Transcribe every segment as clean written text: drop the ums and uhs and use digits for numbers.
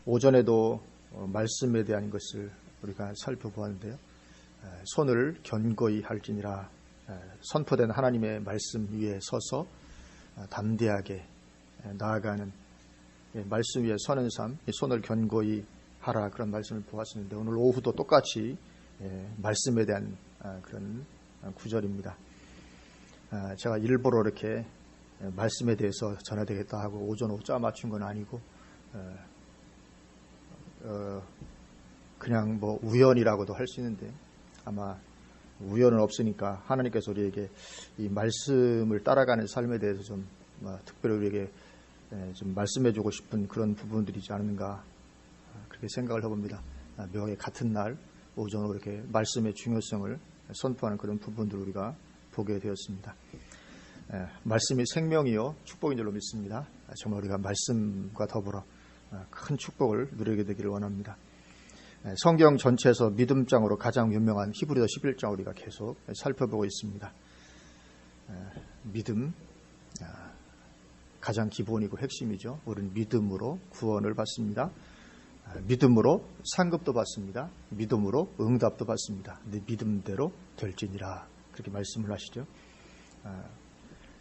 오전에도 말씀에 대한 것을 우리가 살펴보았는데요. 손을 견고히 할지니라. 선포된 하나님의 말씀 위에 서서 담대하게 나아가는 말씀 위에 서는 삶, 손을 견고히 하라, 그런 말씀을 보았었는데 오늘 오후도 똑같이 말씀에 대한 그런 구절입니다. 제가 일부러 이렇게 말씀에 대해서 전해되겠다 하고 오전 오후 짜 맞춘 건 아니고 그냥 뭐 우연이라고도 할 수 있는데 아마 우연은 없으니까 하나님께서 우리에게 이 말씀을 따라가는 삶에 대해서 좀 특별히 우리에게 좀 말씀해주고 싶은 그런 부분들이지 않은가, 그렇게 생각을 해봅니다. 묘하게 같은 날 오전으로 이렇게 말씀의 중요성을 선포하는 그런 부분들을 우리가 보게 되었습니다. 말씀이 생명이요 축복인 줄로 믿습니다. 정말 우리가 말씀과 더불어 큰 축복을 누리게 되기를 원합니다. 성경 전체에서 믿음장으로 가장 유명한 히브리서 11장 우리가 계속 살펴보고 있습니다. 믿음, 가장 기본이고 핵심이죠. 우리는 믿음으로 구원을 받습니다. 믿음으로 상급도 받습니다. 믿음으로 응답도 받습니다. 네 믿음대로 될지니라, 그렇게 말씀을 하시죠.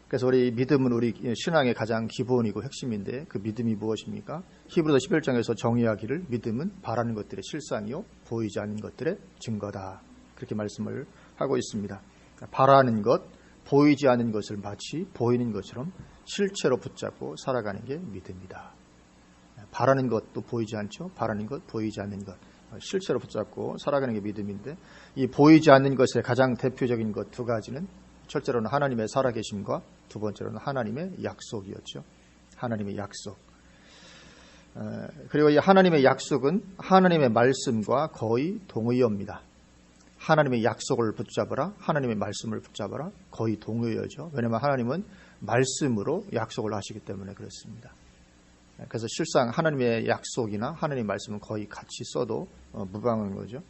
그래서 우리 믿음은 우리 신앙의 가장 기본이고 핵심인데 그 믿음이 무엇입니까? 히브리서 11장에서 정의하기를 믿음은 바라는 것들의 실상이요 보이지 않는 것들의 증거다, 그렇게 말씀을 하고 있습니다. 바라는 것, 보이지 않는 것을 마치 보이는 것처럼 실체로 붙잡고 살아가는 게 믿음이다. 바라는 것도 보이지 않죠. 바라는 것, 보이지 않는 것, 실체로 붙잡고 살아가는 게 믿음인데, 이 보이지 않는 것의 가장 대표적인 것 두 가지는 첫째로는 하나님의 살아계심과 두 번째로는 하나님의 약속이었죠. 하나님의 약속. 그리고 이 하나님의 약속은 하나님의 말씀과 거의 동의어입니다. 하나님의 약속을 붙잡으라, 하나님의 말씀을 붙잡으라, 거의 동의어죠. 왜냐하면 하나님은 말씀으로 약속을 하시기 때문에 그렇습니다. 그래서 실상 하나님의 약속이나 하나님의 말씀은 거의 같이 써도 무방한 거죠.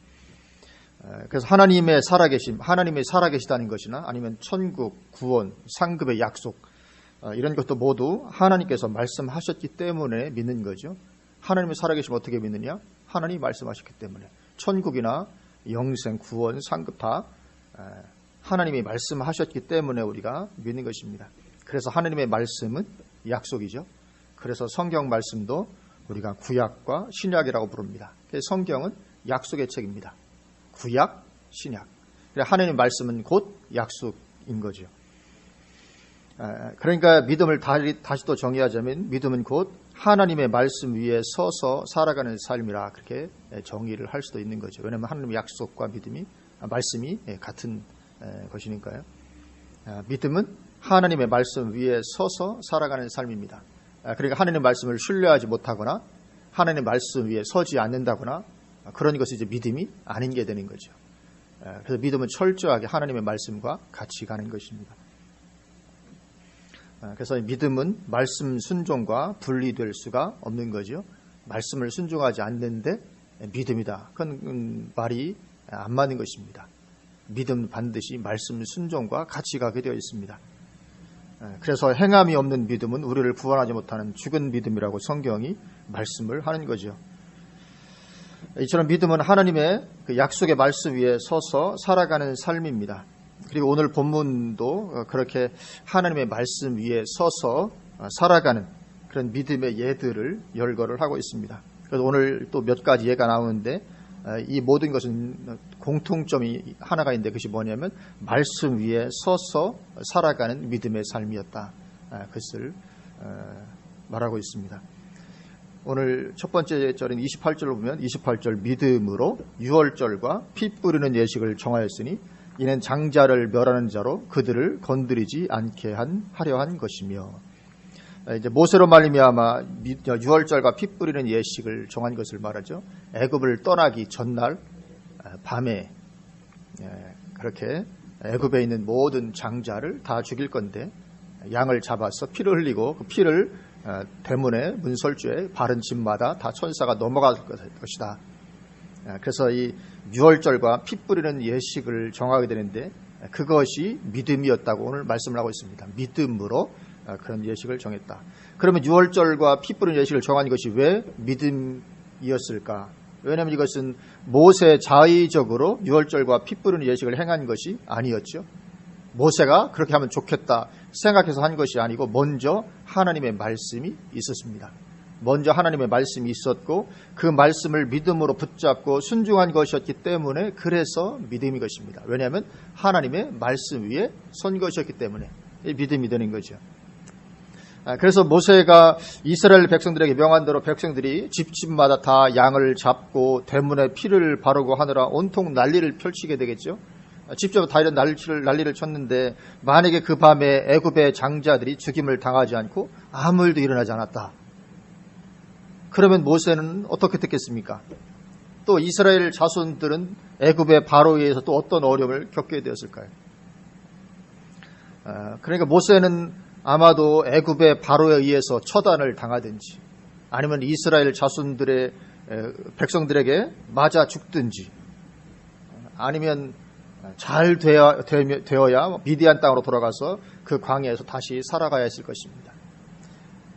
그래서 하나님의 살아계심, 하나님이 살아계시다는 것이나 아니면 천국, 구원, 상급의 약속, 이런 것도 모두 하나님께서 말씀하셨기 때문에 믿는 거죠. 하나님의 살아계심 어떻게 믿느냐? 하나님이 말씀하셨기 때문에. 천국이나 영생, 구원, 상급 다 하나님이 말씀하셨기 때문에 우리가 믿는 것입니다. 그래서 하나님의 말씀은 약속이죠. 그래서 성경 말씀도 우리가 구약과 신약이라고 부릅니다. 성경은 약속의 책입니다. 구약, 신약. 하나님의 말씀은 곧 약속인 거죠. 그러니까 믿음을 다시 또 정의하자면 믿음은 곧 하나님의 말씀 위에 서서 살아가는 삶이라, 그렇게 정의를 할 수도 있는 거죠. 왜냐하면 하나님의 약속과 말씀이 같은 것이니까요. 믿음은 하나님의 말씀 위에 서서 살아가는 삶입니다. 그러니까 하나님의 말씀을 신뢰하지 못하거나 하나님의 말씀 위에 서지 않는다거나 그런 것이 이제 믿음이 아닌 게 되는 거죠. 그래서 믿음은 철저하게 하나님의 말씀과 같이 가는 것입니다. 그래서 믿음은 말씀 순종과 분리될 수가 없는 거죠. 말씀을 순종하지 않는데 믿음이다, 그건 말이 안 맞는 것입니다. 믿음은 반드시 말씀 순종과 같이 가게 되어 있습니다. 그래서 행함이 없는 믿음은 우리를 구원하지 못하는 죽은 믿음이라고 성경이 말씀을 하는 거죠. 이처럼 믿음은 하나님의 그 약속의 말씀 위에 서서 살아가는 삶입니다. 그리고 오늘 본문도 그렇게 하나님의 말씀 위에 서서 살아가는 그런 믿음의 예들을 열거를 하고 있습니다. 그래서 오늘 또 몇 가지 예가 나오는데 이 모든 것은 공통점이 하나가 있는데 그것이 뭐냐면 말씀 위에 서서 살아가는 믿음의 삶이었다, 그것을 말하고 있습니다. 오늘 첫 번째 절인 28절을 보면 28절 믿음으로 유월절과 피 뿌리는 예식을 정하였으니 이는 장자를 멸하는 자로 그들을 건드리지 않게 하려 한 것이며, 이제 모세로 말미암아 유월절과 피 뿌리는 예식을 정한 것을 말하죠. 애굽을 떠나기 전날 밤에 그렇게 애굽에 있는 모든 장자를 다 죽일 건데 양을 잡아서 피를 흘리고 그 피를 대문에 문설주에 바른 집마다 다 천사가 넘어갈 것이다. 그래서 이 유월절과 피 뿌리는 예식을 정하게 되는데 그것이 믿음이었다고 오늘 말씀을 하고 있습니다. 믿음으로 그런 예식을 정했다. 그러면 유월절과 피 뿌리는 예식을 정한 것이 왜 믿음이 예식이었을까? 왜냐하면 이것은 모세 자의적으로 유월절과 피 뿌리는 예식을 행한 것이 아니었죠. 모세가 그렇게 하면 좋겠다 생각해서 한 것이 아니고 먼저 하나님의 말씀이 있었습니다. 먼저 하나님의 말씀이 있었고 그 말씀을 믿음으로 붙잡고 순종한 것이었기 때문에 그래서 믿음이 것입니다. 왜냐하면 하나님의 말씀 위에 선 것이었기 때문에 믿음이 되는 거죠. 그래서 모세가 이스라엘 백성들에게 명한 대로 백성들이 집집마다 다 양을 잡고 대문에 피를 바르고 하느라 온통 난리를 펼치게 되겠죠. 직접 다 이런 난리를 쳤는데 만약에 그 밤에 애굽의 장자들이 죽임을 당하지 않고 아무 일도 일어나지 않았다. 그러면 모세는 어떻게 됐겠습니까? 또 이스라엘 자손들은 애굽의 바로에 의해서 또 어떤 어려움을 겪게 되었을까요? 그러니까 모세는 아마도 애굽의 바로에 의해서 처단을 당하든지 아니면 이스라엘 자손들의 백성들에게 맞아 죽든지 아니면 잘 되어야 미디안 땅으로 돌아가서 그 광야에서 다시 살아가야 했을 것입니다.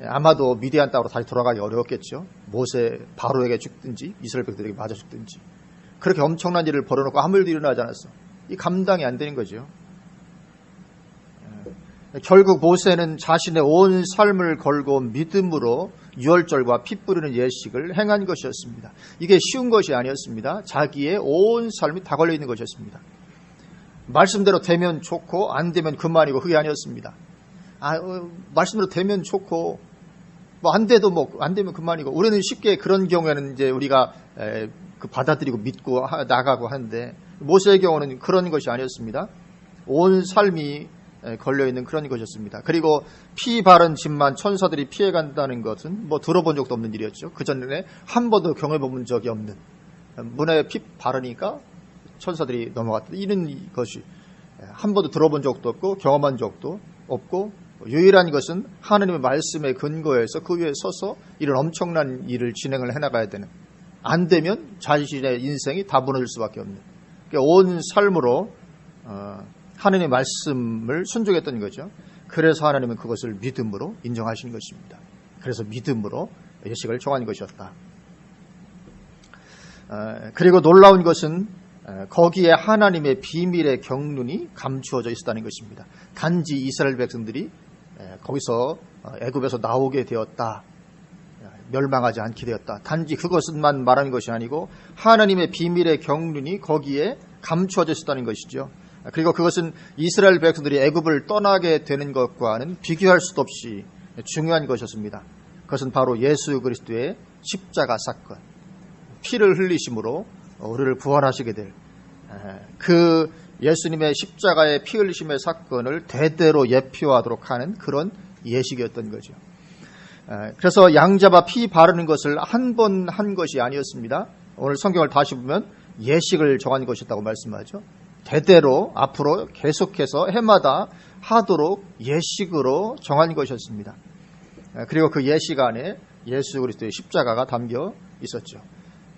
아마도 미디안 땅으로 다시 돌아가기 어려웠겠죠. 모세 바로에게 죽든지 이스라엘 백성들에게 맞아 죽든지 그렇게 엄청난 일을 벌여놓고 아무 일도 일어나지 않았어. 이 감당이 안 되는 거죠. 결국 모세는 자신의 온 삶을 걸고 믿음으로 유월절과 피 뿌리는 예식을 행한 것이었습니다. 이게 쉬운 것이 아니었습니다. 자기의 온 삶이 다 걸려 있는 것이었습니다. 말씀대로 되면 좋고 안 되면 그만이고 그게 아니었습니다. 말씀대로 되면 좋고 안 되면 그만이고 우리는 쉽게 그런 경우에는 이제 우리가 받아들이고 믿고 나가고 하는데 모세의 경우는 그런 것이 아니었습니다. 온 삶이 걸려있는 그런 것이었습니다. 그리고 피 바른 집만 천사들이 피해간다는 것은 들어본 적도 없는 일이었죠. 그전에 한 번도 경험해본 적이 없는 문에 피 바르니까 천사들이 넘어갔다. 이런 것이 한 번도 들어본 적도 없고 경험한 적도 없고 유일한 것은 하나님의 말씀에 근거해서 그 위에 서서 이런 엄청난 일을 진행을 해나가야 되는 안 되면 자신의 인생이 다 무너질 수밖에 없는 온 삶으로 하나님의 말씀을 순종했던 거죠. 그래서 하나님은 그것을 믿음으로 인정하신 것입니다. 그래서 믿음으로 예식을 정한 것이었다. 그리고 놀라운 것은 거기에 하나님의 비밀의 경륜이 감추어져 있었다는 것입니다. 단지 이스라엘 백성들이 거기서 애굽에서 나오게 되었다. 멸망하지 않게 되었다. 단지 그것만 말하는 것이 아니고 하나님의 비밀의 경륜이 거기에 감추어져 있었다는 것이죠. 그리고 그것은 이스라엘 백성들이 애굽을 떠나게 되는 것과는 비교할 수도 없이 중요한 것이었습니다. 그것은 바로 예수 그리스도의 십자가 사건, 피를 흘리심으로 우리를 구원하시게 될 그 예수님의 십자가의 피 흘리심의 사건을 대대로 예표하도록 하는 그런 예식이었던 거죠. 그래서 양잡아 피 바르는 것을 한 번 한 것이 아니었습니다. 오늘 성경을 다시 보면 예식을 정한 것이었다고 말씀하죠. 대대로 앞으로 계속해서 해마다 하도록 예식으로 정한 것이었습니다. 그리고 그 예식 안에 예수 그리스도의 십자가가 담겨 있었죠.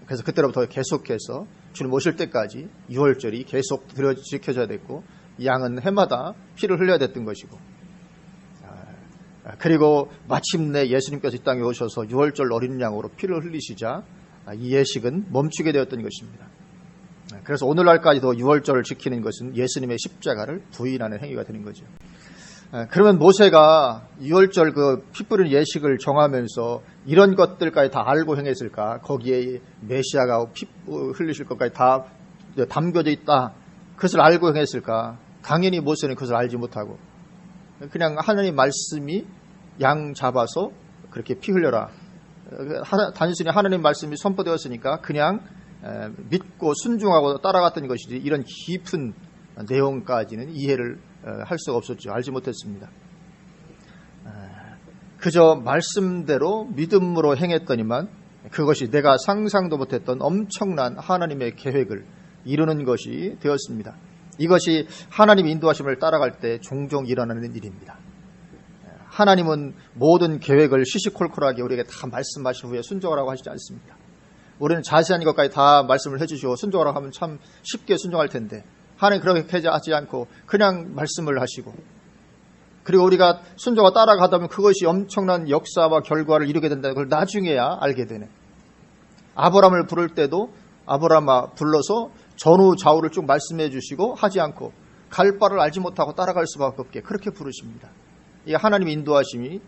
그래서 그때로부터 계속해서 주님 오실 때까지 유월절이 계속 지켜져야 됐고 양은 해마다 피를 흘려야 됐던 것이고 그리고 마침내 예수님께서 이 땅에 오셔서 유월절 어린 양으로 피를 흘리시자 이 예식은 멈추게 되었던 것입니다. 그래서 오늘날까지도 유월절을 지키는 것은 예수님의 십자가를 부인하는 행위가 되는 거죠. 그러면 모세가 유월절 그 피 뿌리는 예식을 정하면서 이런 것들까지 다 알고 행했을까? 거기에 메시아가 피 흘리실 것까지 다 담겨져 있다. 그것을 알고 행했을까? 당연히 모세는 그것을 알지 못하고 그냥 하나님 말씀이 양 잡아서 그렇게 피 흘려라. 단순히 하나님 말씀이 선포되었으니까 그냥 믿고 순종하고 따라갔던 것이지 이런 깊은 내용까지는 이해를 할 수가 없었죠. 알지 못했습니다. 그저 말씀대로 믿음으로 행했더니만 그것이 내가 상상도 못했던 엄청난 하나님의 계획을 이루는 것이 되었습니다. 이것이 하나님 인도하심을 따라갈 때 종종 일어나는 일입니다. 하나님은 모든 계획을 시시콜콜하게 우리에게 다 말씀하신 후에 순종하라고 하시지 않습니다. 우리는 자세한 것까지 다 말씀을 해주시고 순종하라고 하면 참 쉽게 순종할 텐데 하나님 그렇게 하지 않고 그냥 말씀을 하시고 그리고 우리가 순종과 따라가다 보면 그것이 엄청난 역사와 결과를 이루게 된다는 걸 나중에야 알게 되는 아브라함을 부를 때도 아브라함아 불러서 전후 좌우를 쭉 말씀해 주시고 하지 않고 갈 바를 알지 못하고 따라갈 수밖에 없게 그렇게 부르십니다. 이 하나님의 인도하심이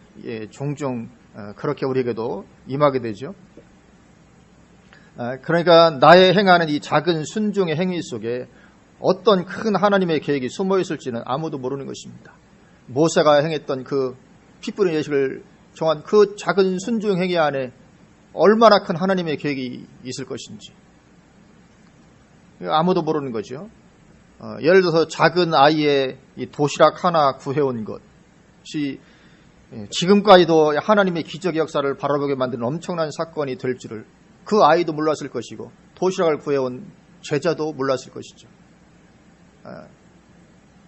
종종 그렇게 우리에게도 임하게 되죠. 그러니까 나의 행하는 이 작은 순종의 행위 속에 어떤 큰 하나님의 계획이 숨어 있을지는 아무도 모르는 것입니다. 모세가 행했던 그 피 뿌린 예식을 정한 그 작은 순종 행위 안에 얼마나 큰 하나님의 계획이 있을 것인지 아무도 모르는 거죠. 예를 들어서 작은 아이의 이 도시락 하나 구해온 것이 지금까지도 하나님의 기적의 역사를 바라보게 만드는 엄청난 사건이 될 줄을 그 아이도 몰랐을 것이고 도시락을 구해온 제자도 몰랐을 것이죠.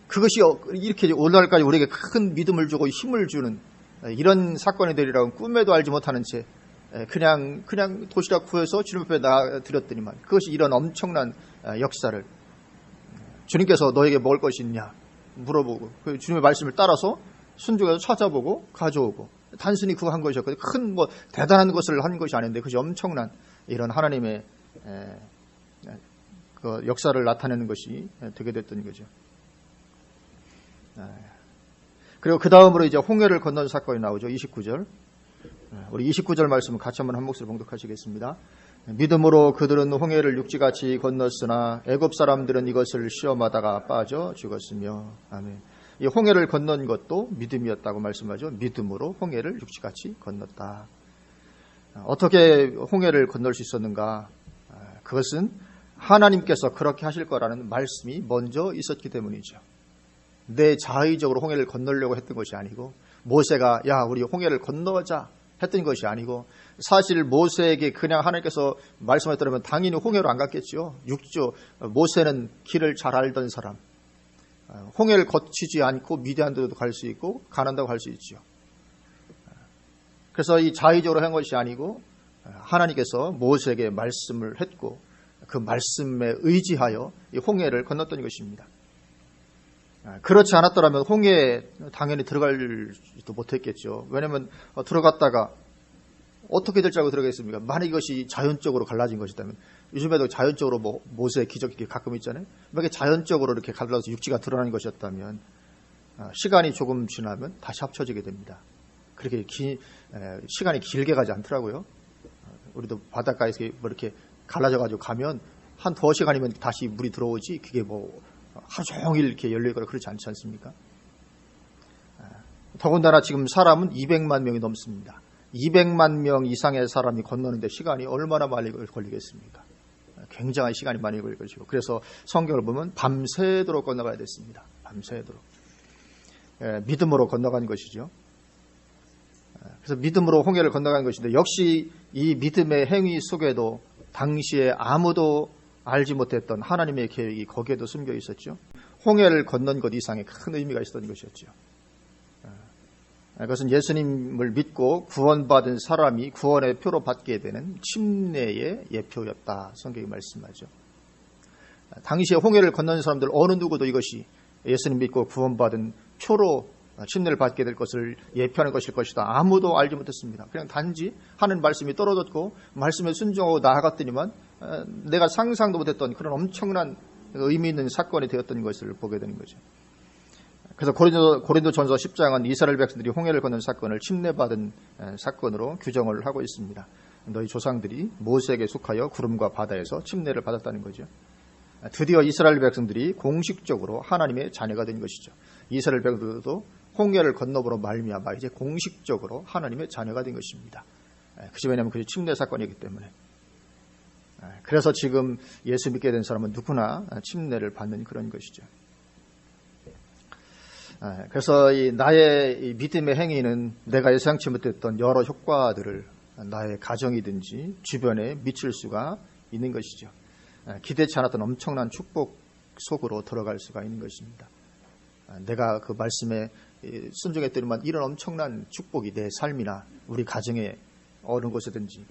그것이 이렇게 오늘날까지 우리에게 큰 믿음을 주고 힘을 주는 이런 사건이 되리라고는 꿈에도 알지 못하는 채 그냥 도시락 구해서 주님 앞에 놔드렸더니만 그것이 이런 엄청난 역사를 주님께서 너에게 먹을 것이 있냐 물어보고 그 주님의 말씀을 따라서 순종해서 찾아보고 가져오고 단순히 그거 한 것이었거든요. 큰 대단한 것을 한 것이 아닌데 그것이 엄청난 이런 하나님의 그 역사를 나타내는 것이 되게 됐던 거죠. 그리고 그 다음으로 이제 홍해를 건넌 사건이 나오죠. 29절. 우리 29절 말씀을 같이 한번 한 목소리 봉독하시겠습니다. 믿음으로 그들은 홍해를 육지같이 건넜으나 애굽 사람들은 이것을 시험하다가 빠져 죽었으며. 아멘. 이 홍해를 건넌 것도 믿음이었다고 말씀하죠. 믿음으로 홍해를 육지같이 건넜다. 어떻게 홍해를 건널 수 있었는가? 그것은 하나님께서 그렇게 하실 거라는 말씀이 먼저 있었기 때문이죠. 내 자의적으로 홍해를 건너려고 했던 것이 아니고 모세가 야 우리 홍해를 건너자 했던 것이 아니고 사실 모세에게 그냥 하나님께서 말씀하셨다면 당연히 홍해로 안 갔겠죠. 육조 모세는 길을 잘 알던 사람. 홍해를 거치지 않고 미디안도도 갈 수 있고 가난다고 갈 수 있죠. 그래서 이 자의적으로 한 것이 아니고 하나님께서 모세에게 말씀을 했고 그 말씀에 의지하여 이 홍해를 건넜던 것입니다. 그렇지 않았더라면 홍해에 당연히 들어갈지도 못했겠죠. 왜냐하면 들어갔다가 어떻게 될지 알고 들어가겠습니까? 만약 이것이 자연적으로 갈라진 것이라면 요즘에도 자연적으로 모세의 기적이 가끔 있잖아요. 만약에 자연적으로 이렇게 갈라서 육지가 드러나는 것이었다면 시간이 조금 지나면 다시 합쳐지게 됩니다. 그렇게 시간이 길게 가지 않더라고요. 우리도 바닷가에서 이렇게 갈라져가지고 가면 한 두어 시간이면 다시 물이 들어오지 그게 하루 종일 이렇게 열려있거나 그렇지 않지 않습니까? 더군다나 지금 사람은 200만 명이 넘습니다. 200만 명 이상의 사람이 건너는데 시간이 얼마나 많이 걸리겠습니까? 굉장한 시간이 많이 걸릴 것이고 그래서 성경을 보면 밤새도록 건너가야 됐습니다. 밤새도록. 믿음으로 건너간 것이죠. 그래서 믿음으로 홍해를 건너간 것인데 역시 이 믿음의 행위 속에도 당시에 아무도 알지 못했던 하나님의 계획이 거기에도 숨겨 있었죠. 홍해를 건넌 것 이상의 큰 의미가 있었던 것이었죠. 그것은 예수님을 믿고 구원받은 사람이 구원의 표로 받게 되는 침례의 예표였다. 성경이 말씀하죠. 당시에 홍해를 건넌 사람들 어느 누구도 이것이 예수님 믿고 구원받은 표로 침례를 받게 될 것을 예표하는 것일 것이다. 아무도 알지 못했습니다. 그냥 단지 하는 말씀이 떨어졌고 말씀에 순종하고 나아갔더니만 내가 상상도 못했던 그런 엄청난 의미 있는 사건이 되었던 것을 보게 되는 거죠. 그래서 고린도전서 10장은 이스라엘 백성들이 홍해를 건넌 사건을 침례받은 사건으로 규정을 하고 있습니다. 너희 조상들이 모세에게 속하여 구름과 바다에서 침례를 받았다는 거죠. 드디어 이스라엘 백성들이 공식적으로 하나님의 자녀가 된 것이죠. 이스라엘 백성들도 홍해를 건너보로 말미암아 이제 공식적으로 하나님의 자녀가 된 것입니다. 그것이 왜냐하면 그게 침례 사건이기 때문에. 그래서 지금 예수 믿게 된 사람은 누구나 침례를 받는 그런 것이죠. 그래서 나의 믿음의 행위는 내가 예상치 못했던 여러 효과들을 나의 가정이든지 주변에 미칠 수가 있는 것이죠. 기대치 않았던 엄청난 축복 속으로 들어갈 수가 있는 것입니다. 내가 그 말씀에 순종했더니만 이런 엄청난 축복이 내 삶이나 우리 가정에 어느 곳에든지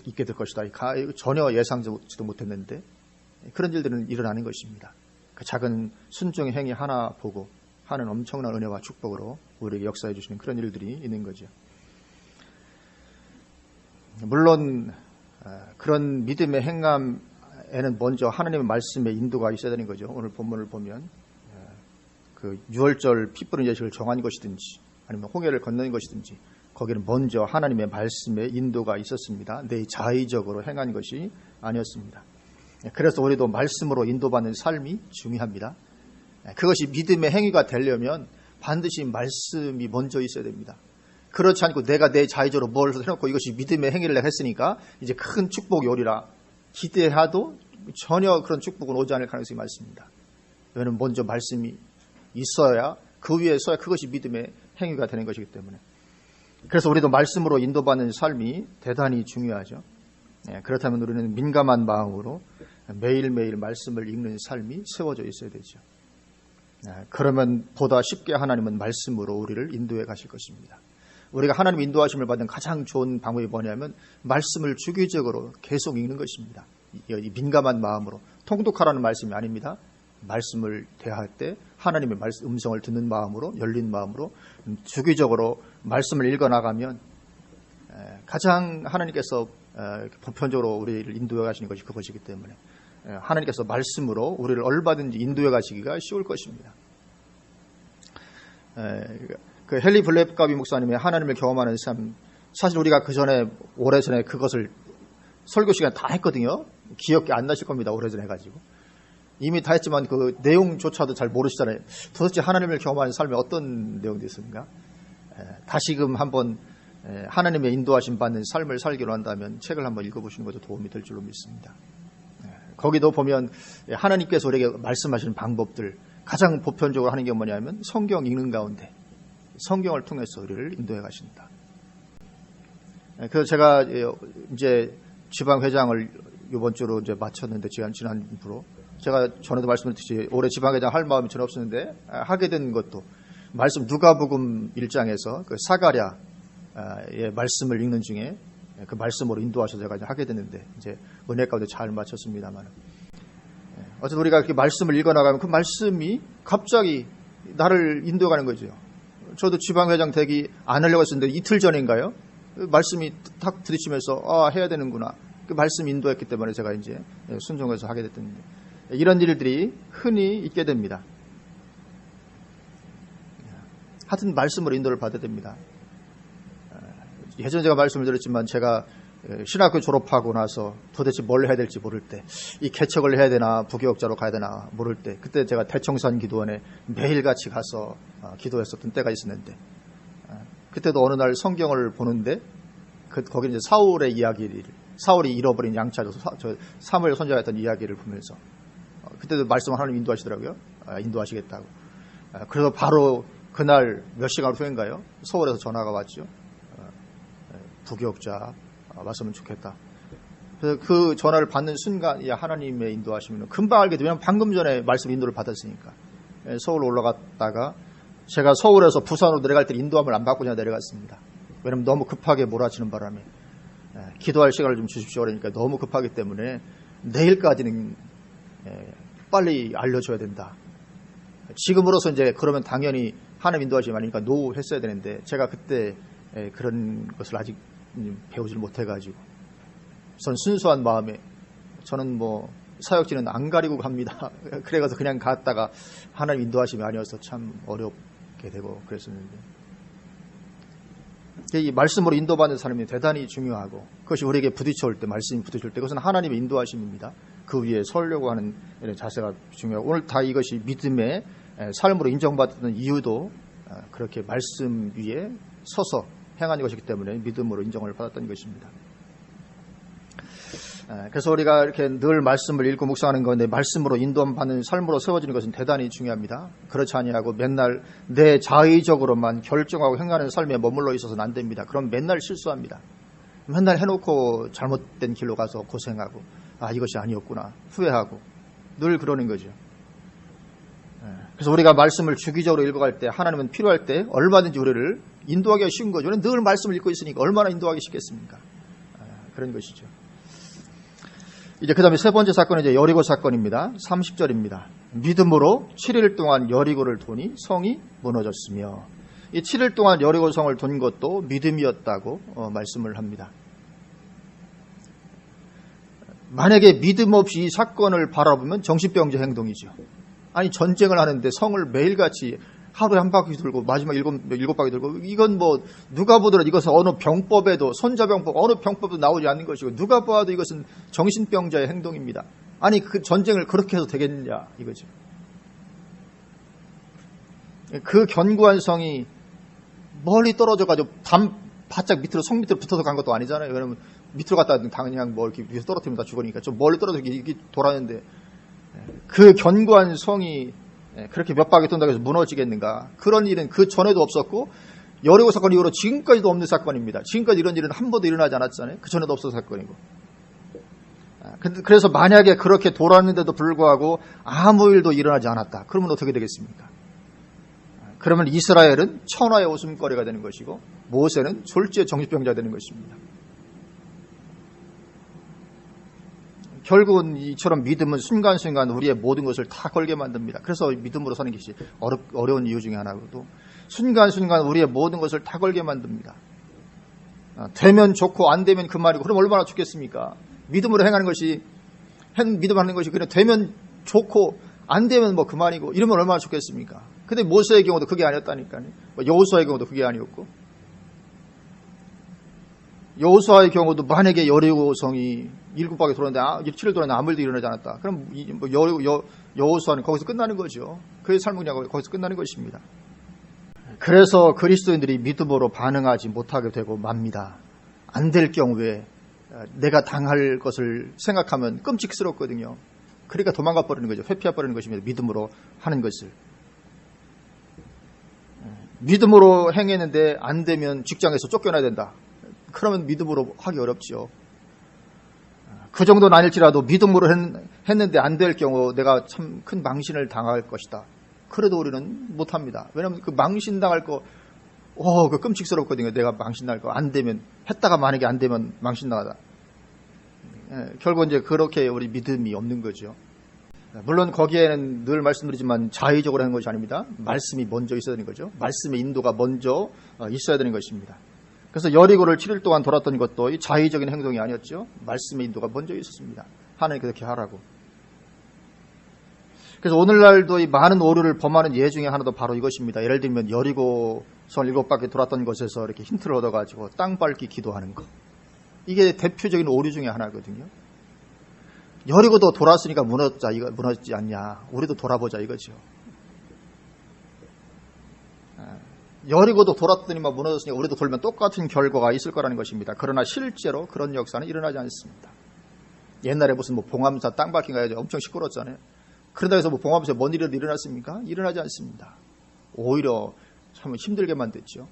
있게 될 것이다. 전혀 예상지도 못했는데 그런 일들은 일어나는 것입니다. 그 작은 순종의 행위 하나 보고 하는 엄청난 은혜와 축복으로 우리에게 역사해 주시는 그런 일들이 있는 거죠. 물론 그런 믿음의 행함에는 먼저 하나님의 말씀의 인도가 있어야 되는 거죠. 오늘 본문을 보면 그 6월절 피 뿌린 예식을 정한 것이든지 아니면 홍해를 건너는 것이든지 거기는 먼저 하나님의 말씀의 인도가 있었습니다. 내 자의적으로 행한 것이 아니었습니다. 그래서 우리도 말씀으로 인도받는 삶이 중요합니다. 그것이 믿음의 행위가 되려면 반드시 말씀이 먼저 있어야 됩니다. 그렇지 않고 내가 내 자의적으로 뭘 해놓고 이것이 믿음의 행위를 내가 했으니까 이제 큰 축복이 오리라 기대해도 전혀 그런 축복은 오지 않을 가능성이 많습니다. 왜냐하면 먼저 말씀이 있어야 그 위에 서야 그것이 믿음의 행위가 되는 것이기 때문에. 그래서 우리도 말씀으로 인도받는 삶이 대단히 중요하죠. 그렇다면 우리는 민감한 마음으로 매일매일 말씀을 읽는 삶이 세워져 있어야 되죠. 그러면 보다 쉽게 하나님은 말씀으로 우리를 인도해 가실 것입니다. 우리가 하나님 인도하심을 받는 가장 좋은 방법이 뭐냐면 말씀을 주기적으로 계속 읽는 것입니다. 민감한 마음으로. 통독하라는 말씀이 아닙니다. 말씀을 대할 때 하나님의 음성을 듣는 마음으로, 열린 마음으로 주기적으로 말씀을 읽어나가면 가장 하나님께서 보편적으로 우리를 인도해 가시는 것이 그것이기 때문에 하나님께서 말씀으로 우리를 얼마든지 인도해 가시기가 쉬울 것입니다. 그 헨리 블레가비 목사님의 하나님을 경험하는 삶, 사실 우리가 그 전에 오래전에 그것을 설교 시간 다 했거든요. 기억이 안 나실 겁니다. 오래전에 해가지고 이미 다 했지만 그 내용조차도 잘 모르시잖아요. 도대체 하나님을 경험하는 삶에 어떤 내용이 있습니까? 다시금 한번 하나님의 인도하심 받는 삶을 살기로 한다면 책을 한번 읽어보시는 것도 도움이 될 줄로 믿습니다. 거기도 보면 하나님께서 우리에게 말씀하시는 방법들, 가장 보편적으로 하는 게 뭐냐면 성경 읽는 가운데 성경을 통해서 우리를 인도해 가신다. 그래서 제가 이제 지방회장을 이번 주로 이제 마쳤는데 지난주로 제가 전에도 말씀드렸듯이 올해 지방회장 할 마음이 전혀 없었는데 하게 된 것도 말씀 누가복음 1장에서 그 사가랴의 말씀을 읽는 중에 그 말씀으로 인도하셔서 제가 이제 하게 됐는데 이제 은혜 가운데 잘 마쳤습니다만 어쨌든 우리가 그 말씀을 읽어나가면 그 말씀이 갑자기 나를 인도해가는 거죠. 저도 지방회장 되기 안 하려고 했었는데 이틀 전인가요? 그 말씀이 탁 부딪히면서 해야 되는구나. 그 말씀이 인도했기 때문에 제가 이제 순종해서 하게 됐는데 이런 일들이 흔히 있게 됩니다. 하여튼 말씀으로 인도를 받아야 됩니다. 예전에 제가 말씀을 드렸지만 제가 신학교 졸업하고 나서 도대체 뭘 해야 될지 모를 때, 이 개척을 해야 되나 부교역자로 가야 되나 모를 때, 그때 제가 대청산 기도원에 매일같이 가서 기도했었던 때가 있었는데 그때도 어느 날 성경을 보는데 거기 이제 사울의 이야기를, 사울이 잃어버린 양차죠. 사무엘 선지자가 했던 이야기를 보면서 그때도 말씀을 하나님 인도하시더라고요. 인도하시겠다고. 그래서 바로 그날 몇 시간 후인가요? 서울에서 전화가 왔죠. 부교역자 왔으면 좋겠다. 그래서 그 전화를 받는 순간 하나님의 인도하시면 금방 알게 되면 방금 전에 말씀 인도를 받았으니까 서울 올라갔다가 제가 서울에서 부산으로 내려갈 때 인도함을 안 받고 그냥 내려갔습니다. 왜냐하면 너무 급하게 몰아치는 바람에 기도할 시간을 좀 주십시오 그러니까 너무 급하기 때문에 내일까지는 빨리 알려줘야 된다. 지금으로서 이제 그러면 당연히 하나님 인도하시면 아니니까 노 했어야 되는데 제가 그때 그런 것을 아직 배우질 못해가지고 저는 순수한 마음에 저는 뭐 사역지는 안 가리고 갑니다. 그래가서 그냥 갔다가 하나님 인도하심이 아니어서 참 어렵게 되고 그랬었는데 이 말씀으로 인도받는 사람이 대단히 중요하고 그것이 우리에게 부딪혀올 때 말씀이 부딪혀올 때 그것은 하나님의 인도하심입니다. 그 위에 서려고 하는 이런 자세가 중요하고 오늘 다 이것이 믿음의 삶으로 인정받는 이유도 그렇게 말씀 위에 서서 행한 것이기 때문에 믿음으로 인정을 받았던 것입니다. 그래서 우리가 이렇게 늘 말씀을 읽고 묵상하는 건데 말씀으로 인도받는 삶으로 세워지는 것은 대단히 중요합니다. 그렇지 아니하고 맨날 내 자의적으로만 결정하고 행하는 삶에 머물러 있어서는 안 됩니다. 그럼 맨날 실수합니다. 맨날 해놓고 잘못된 길로 가서 고생하고 이것이 아니었구나 후회하고 늘 그러는 거죠. 그래서 우리가 말씀을 주기적으로 읽어갈 때 하나님은 필요할 때 얼마든지 우리를 인도하기가 쉬운 거죠. 늘 말씀을 읽고 있으니까 얼마나 인도하기 쉽겠습니까? 그런 것이죠. 이제 그 다음에 세 번째 사건은 이제 여리고 사건입니다. 30절입니다. 믿음으로 7일 동안 여리고를 도니 성이 무너졌으며 이 7일 동안 여리고 성을 돈 것도 믿음이었다고 말씀을 합니다. 만약에 믿음 없이 이 사건을 바라보면 정신병자 행동이죠. 아니 전쟁을 하는데 성을 매일같이 하루에 한 바퀴 돌고 마지막 일곱 바퀴 돌고 이건 뭐 누가 보더라도 이것은 어느 병법에도 손자병법 어느 병법도 나오지 않는 것이고 누가 봐도 이것은 정신병자의 행동입니다. 아니 그 전쟁을 그렇게 해서 되겠느냐 이거죠. 그 견고한 성이 멀리 떨어져가지고 바짝 밑으로 성 밑으로 붙어서 간 것도 아니잖아요. 왜냐면 밑으로 갔다 그냥 뭐 이렇게 위에서 떨어뜨리면 다 죽으니까 좀 멀리 떨어져 이렇게 돌았는데 그 견고한 성이 그렇게 몇 바퀴 돈다고 해서 무너지겠는가? 그런 일은 그 전에도 없었고 여리고 사건 이후로 지금까지도 없는 사건입니다. 지금까지 이런 일은 한 번도 일어나지 않았잖아요. 그 전에도 없었던 사건이고. 그래서 만약에 그렇게 돌았는데도 불구하고 아무 일도 일어나지 않았다. 그러면 어떻게 되겠습니까? 그러면 이스라엘은 천하의 웃음거리가 되는 것이고 모세는 졸지의 정신병자가 되는 것입니다. 결국은 이처럼 믿음은 순간순간 우리의 모든 것을 다 걸게 만듭니다. 그래서 믿음으로 사는 것이 어려운 이유 중에 하나고도 순간순간 우리의 모든 것을 다 걸게 만듭니다. 되면 좋고 안 되면 그만이고 그럼 얼마나 좋겠습니까? 믿음으로 행하는 것이 믿음하는 것이 그냥 되면 좋고 안 되면 뭐 그만이고 이러면 얼마나 좋겠습니까? 근데 모세의 경우도 그게 아니었다니까요. 여호수아의 경우도 그게 아니었고 여호수아의 경우도 만약에 여리고성이 7바퀴 돌았는데 7일 돌았는데 아무 일도 일어나지 않았다. 그럼 여호수아는 거기서 끝나는 거죠. 그의 삶은 그냥 거기서 끝나는 것입니다. 그래서 그리스도인들이 믿음으로 반응하지 못하게 되고 맙니다. 안 될 경우에 내가 당할 것을 생각하면 끔찍스럽거든요. 그러니까 도망가 버리는 거죠. 회피해 버리는 것입니다. 믿음으로 하는 것을. 믿음으로 행했는데 안 되면 직장에서 쫓겨나야 된다. 그러면 믿음으로 하기 어렵죠. 그 정도는 아닐지라도 믿음으로 했는데 안 될 경우 내가 참 큰 망신을 당할 것이다. 그래도 우리는 못합니다. 왜냐하면 그 망신당할 거, 그 끔찍스럽거든요. 내가 망신당할 거. 안 되면, 했다가 만약에 안 되면 망신당하다. 결국 이제 그렇게 우리 믿음이 없는 거죠. 물론 거기에는 늘 말씀드리지만 자의적으로 하는 것이 아닙니다. 말씀이 먼저 있어야 되는 거죠. 말씀의 인도가 먼저 있어야 되는 것입니다. 그래서 여리고를 7일 동안 돌았던 것도 이 자의적인 행동이 아니었죠. 말씀의 인도가 먼저 있었습니다. 하나님 그렇게 하라고. 그래서 오늘날도 이 많은 오류를 범하는 예 중에 하나도 바로 이것입니다. 예를 들면 여리고성 7바퀴 돌았던 것에서 이렇게 힌트를 얻어가지고 땅 밟기 기도하는 것. 이게 대표적인 오류 중에 하나거든요. 여리고도 돌았으니까 무너지지 않냐. 우리도 돌아보자 이거죠. 여리고도 돌았더니만 무너졌으니까 우리도 돌면 똑같은 결과가 있을 거라는 것입니다. 그러나 실제로 그런 역사는 일어나지 않습니다. 옛날에 무슨 봉암사 땅 밟힌 거 해가지고 엄청 시끄러웠잖아요. 그러다 해서 봉암사에 뭔 일이 일어났습니까? 일어나지 않습니다. 오히려 참 힘들게만 됐죠.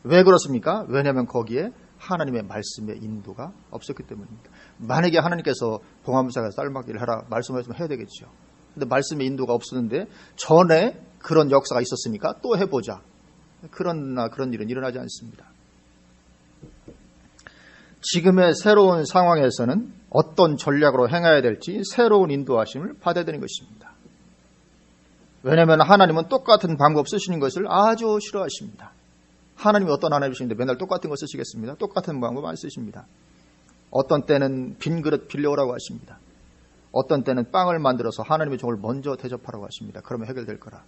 왜 그렇습니까? 왜냐하면 거기에 하나님의 말씀의 인도가 없었기 때문입니다. 만약에 하나님께서 봉암사가 쌀막기를 해라 말씀하시면 해야 되겠죠. 근데 말씀의 인도가 없었는데 전에 그런 역사가 있었으니까 또 해보자. 그러나 그런 일은 일어나지 않습니다. 지금의 새로운 상황에서는 어떤 전략으로 행해야 될지 새로운 인도하심을 받아야 되는 것입니다. 왜냐하면 하나님은 똑같은 방법 쓰시는 것을 아주 싫어하십니다. 하나님이 어떤 하나님이신데 맨날 똑같은 거 쓰시겠습니다. 똑같은 방법 안 쓰십니다. 어떤 때는 빈 그릇 빌려오라고 하십니다. 어떤 때는 빵을 만들어서 하나님의 종을 먼저 대접하라고 하십니다. 그러면 해결될 거라.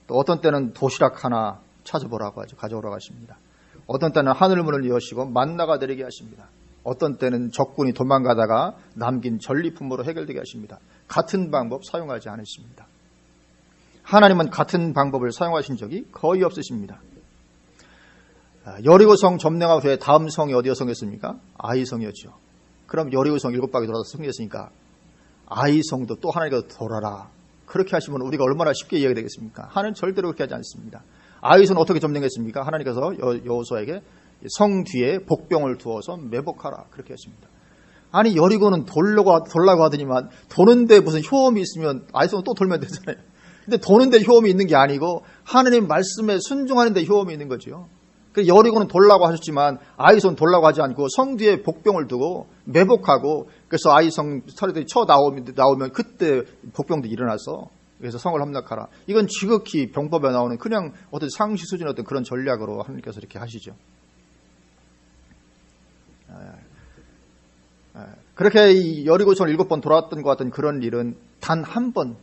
또 어떤 때는 도시락 하나 찾아보라고 하죠. 가져오라고 하십니다. 어떤 때는 하늘문을 여시고 만나가 내리게 하십니다. 어떤 때는 적군이 도망가다가 남긴 전리품으로 해결되게 하십니다. 같은 방법 사용하지 않으십니다. 하나님은 같은 방법을 사용하신 적이 거의 없으십니다. 여리고성 점령한 후에 다음 성이 어디였습니까? 아이성이었죠. 그럼 여리고성 7바퀴 돌아서 승리했으니까 아이성도 또 하나님께서 돌아라. 그렇게 하시면 우리가 얼마나 쉽게 이해가 되겠습니까? 하나님 절대로 그렇게 하지 않습니다. 아이성은 어떻게 점령했습니까? 하나님께서 여호수아에게 성 뒤에 복병을 두어서 매복하라. 그렇게 하십니다. 아니 여리고는 돌라고 하더니만 도는데 무슨 효험이 있으면 아이성은 또 돌면 되잖아요. 근데 도는데 효험이 있는 게 아니고 하나님 말씀에 순종하는 데 효험이 있는 거죠. 여리고는 돌라고 하셨지만 아이성은 돌라고 하지 않고 성 뒤에 복병을 두고 매복하고 그래서 아이성 사람들이 쳐 나오면 그때 복병도 일어나서 그래서 성을 함락하라. 이건 지극히 병법에 나오는 그냥 어떤 상식 수준의 어떤 그런 전략으로 하나님께서 이렇게 하시죠. 그렇게 여리고성을 7번 돌아왔던 것 같은 그런 일은 단 한 번,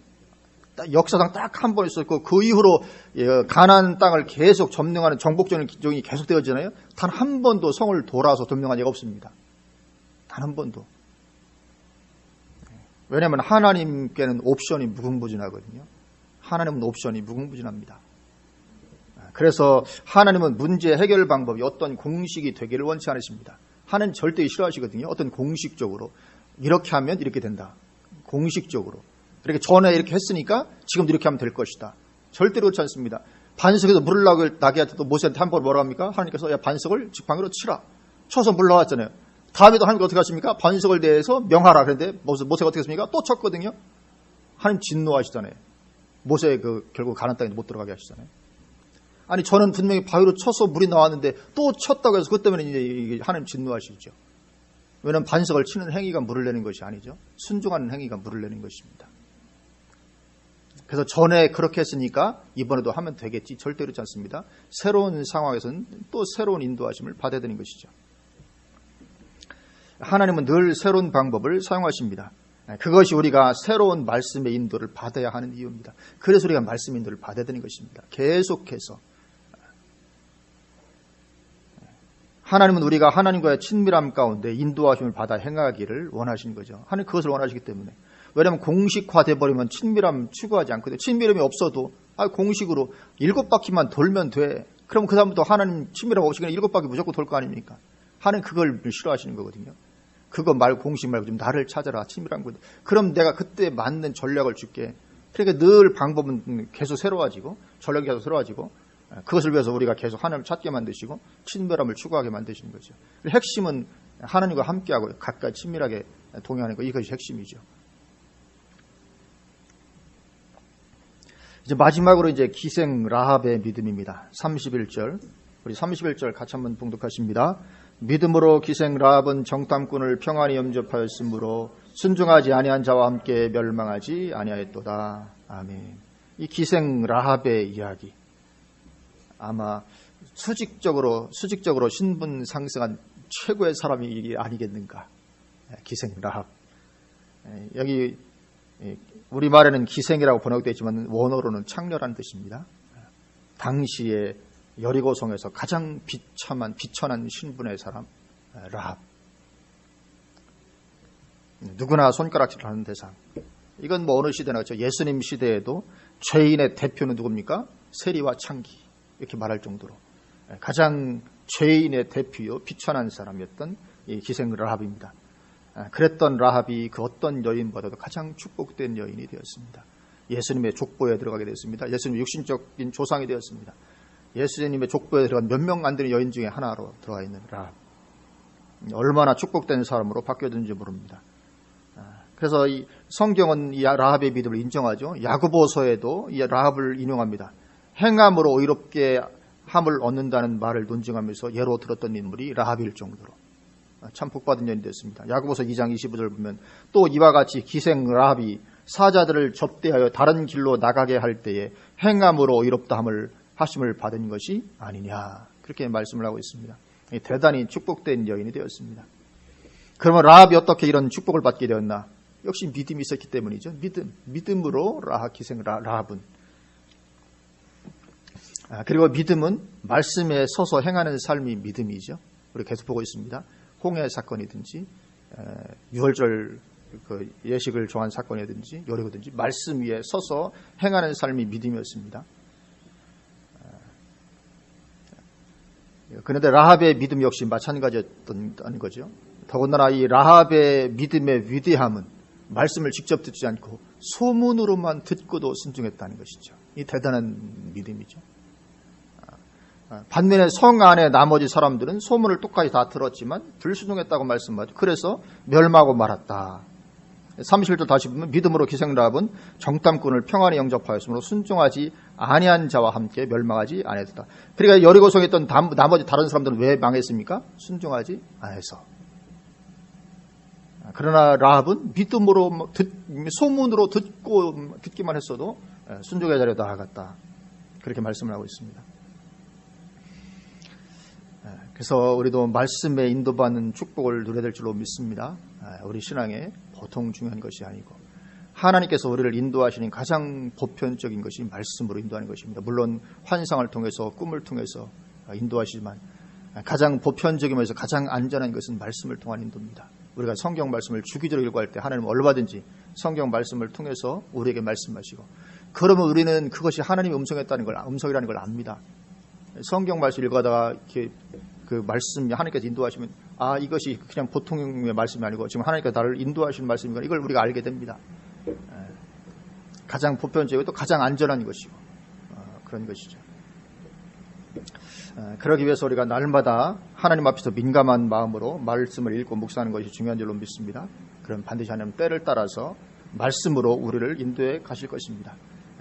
역사상 딱 한 번 있었고, 그 이후로 가나안 땅을 계속 점령하는 정복적인 기종이 계속되어지잖아요. 단 한 번도 성을 돌아서 점령한 적이 없습니다. 단 한 번도. 왜냐하면 하나님께는 옵션이 무궁무진하거든요. 하나님은 옵션이 무궁무진합니다. 그래서 하나님은 문제 해결 방법이 어떤 공식이 되기를 원치 않으십니다. 하나님 절대 싫어하시거든요. 어떤 공식적으로 이렇게 하면 이렇게 된다. 공식적으로. 그렇게 전에 이렇게 했으니까 지금도 이렇게 하면 될 것이다. 절대로 그렇지 않습니다. 반석에서 물을 나게 할 때도 모세한테 한 번 뭐라고 합니까? 하나님께서 야, 반석을 지팡이로 치라. 쳐서 물 나왔잖아요. 다음에도 하나님께서 어떻게 하십니까? 반석을 대해서 명하라. 그런데 모세가 어떻게 했습니까? 또 쳤거든요. 하나님 진노하시잖아요. 모세 결국 가나안 땅에 못 들어가게 하시잖아요. 아니 저는 분명히 바위로 쳐서 물이 나왔는데 또 쳤다고 해서 그것 때문에 이제 하나님 진노하시죠. 왜냐하면 반석을 치는 행위가 물을 내는 것이 아니죠. 순종하는 행위가 물을 내는 것입니다. 그래서 전에 그렇게 했으니까 이번에도 하면 되겠지. 절대 그렇지 않습니다. 새로운 상황에서는 또 새로운 인도하심을 받아야 되는 것이죠. 하나님은 늘 새로운 방법을 사용하십니다. 그것이 우리가 새로운 말씀의 인도를 받아야 하는 이유입니다. 그래서 우리가 말씀의 인도를 받아야 되는 것입니다. 계속해서. 하나님은 우리가 하나님과의 친밀함 가운데 인도하심을 받아 행하기를 원하시는 거죠. 하나님 그것을 원하시기 때문에. 왜냐하면 공식화돼 버리면 친밀함 추구하지 않거든요. 친밀함이 없어도 공식으로 7바퀴만 돌면 돼. 그럼 그 다음부터 하나님 친밀함 없이 그냥 7바퀴 무조건 돌 거 아닙니까? 하나님 그걸 싫어하시는 거거든요. 그거 공식 말고 좀 나를 찾아라. 친밀한 거. 그럼 내가 그때 맞는 전략을 줄게. 그러니까 늘 방법은 계속 새로워지고 전략이 계속 새로워지고 그것을 위해서 우리가 계속 하나님을 찾게 만드시고 친밀함을 추구하게 만드시는 거죠. 핵심은 하나님과 함께하고 가까이 친밀하게 동행하는 거. 이것이 핵심이죠. 이제 마지막으로 이제 기생 라합의 믿음입니다. 31절. 우리 31절 같이 한번 봉독하십니다. 믿음으로 기생 라합은 정탐꾼을 평안히 영접하였으므로 순종하지 아니한 자와 함께 멸망하지 아니하였도다. 아멘. 이 기생 라합의 이야기. 아마 수직적으로 신분 상승한 최고의 사람이 이게 아니겠는가. 기생 라합. 여기 우리말에는 기생이라고 번역되어 있지만 원어로는 창렬한 뜻입니다. 당시에 여리고성에서 가장 비천한 신분의 사람 라합. 누구나 손가락질하는 대상. 이건 뭐 어느 시대나 그렇죠. 예수님 시대에도 죄인의 대표는 누굽니까? 세리와 창기 이렇게 말할 정도로 가장 죄인의 대표요 비천한 사람이었던 이 기생 라합입니다. 그랬던 라합이 그 어떤 여인보다도 가장 축복된 여인이 되었습니다. 예수님의 족보에 들어가게 되었습니다. 예수님의 육신적인 조상이 되었습니다. 예수님의 족보에 들어간 몇 명 안 되는 여인 중에 하나로 들어와 있는 라합. 얼마나 축복된 사람으로 바뀌었는지 모릅니다. 그래서 이 성경은 이 라합의 믿음을 인정하죠. 야고보서에도 이 라합을 인용합니다. 행함으로 의롭게 함을 얻는다는 말을 논증하면서 예로 들었던 인물이 라합일 정도로 참 복받은 여인이 됐습니다. 야고보서 2장 25절 보면 또 이와 같이 기생 라합이 사자들을 접대하여 다른 길로 나가게 할 때에 행함으로 의롭다 함을 하심을 받은 것이 아니냐. 그렇게 말씀을 하고 있습니다. 대단히 축복된 여인이 되었습니다. 그러면 라합이 어떻게 이런 축복을 받게 되었나? 역시 믿음이 있었기 때문이죠. 믿음으로 기생 라합은. 그리고 믿음은 말씀에 서서 행하는 삶이 믿음이죠. 우리 계속 보고 있습니다. 홍해 사건이든지 유월절 예식을 정한 사건이든지 요리든지 말씀 위에 서서 행하는 삶이 믿음이었습니다. 그런데 라합의 믿음 역시 마찬가지였다는 거죠. 더군다나 이 라합의 믿음의 위대함은 말씀을 직접 듣지 않고 소문으로만 듣고도 순종했다는 것이죠. 이 대단한 믿음이죠. 반면에 성 안에 나머지 사람들은 소문을 똑같이 다 들었지만 불순종했다고 말씀하죠. 그래서 멸망하고 말았다. 31절 다시 보면 믿음으로 기생 라합은 정탐꾼을 평안히 영접하였으므로 순종하지 아니한 자와 함께 멸망하지 아니했다. 그러니까 여리고성에 있던 나머지 다른 사람들은 왜 망했습니까? 순종하지 않아서. 그러나 라합은 믿음으로 소문으로 듣기만 했어도 순종의 자리에 나아갔다. 그렇게 말씀을 하고 있습니다. 그래서 우리도 말씀에 인도받는 축복을 누려야 될 줄로 믿습니다. 우리 신앙에 보통 중요한 것이 아니고 하나님께서 우리를 인도하시는 가장 보편적인 것이 말씀으로 인도하는 것입니다. 물론 환상을 통해서 꿈을 통해서 인도하시지만 가장 보편적이면서 가장 안전한 것은 말씀을 통한 인도입니다. 우리가 성경 말씀을 주기적으로 읽어할 때 하나님은 얼마든지 성경 말씀을 통해서 우리에게 말씀하시고, 그러면 우리는 그것이 하나님의 음성이라는 걸 압니다. 성경 말씀 읽어다가 이렇게 그 말씀이 하나님께서 인도하시면 이것이 그냥 보통의 말씀이 아니고 지금 하나님께서 나를 인도하시는 말씀이구나, 이걸 우리가 알게 됩니다. 가장 보편적이고 또 가장 안전한 것이고 그런 것이죠. 그러기 위해서 우리가 날마다 하나님 앞에서 민감한 마음으로 말씀을 읽고 묵상하는 것이 중요한 줄로 믿습니다. 그럼 반드시 하나님 때를 따라서 말씀으로 우리를 인도해 가실 것입니다.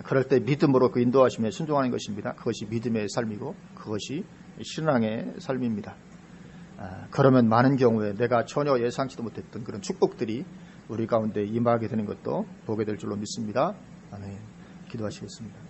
그럴 때 믿음으로 그 인도하심에 순종하는 것입니다. 그것이 믿음의 삶이고 그것이 신앙의 삶입니다. 그러면 많은 경우에 내가 전혀 예상치도 못했던 그런 축복들이 우리 가운데 임하게 되는 것도 보게 될 줄로 믿습니다. 아멘. 기도하시겠습니다.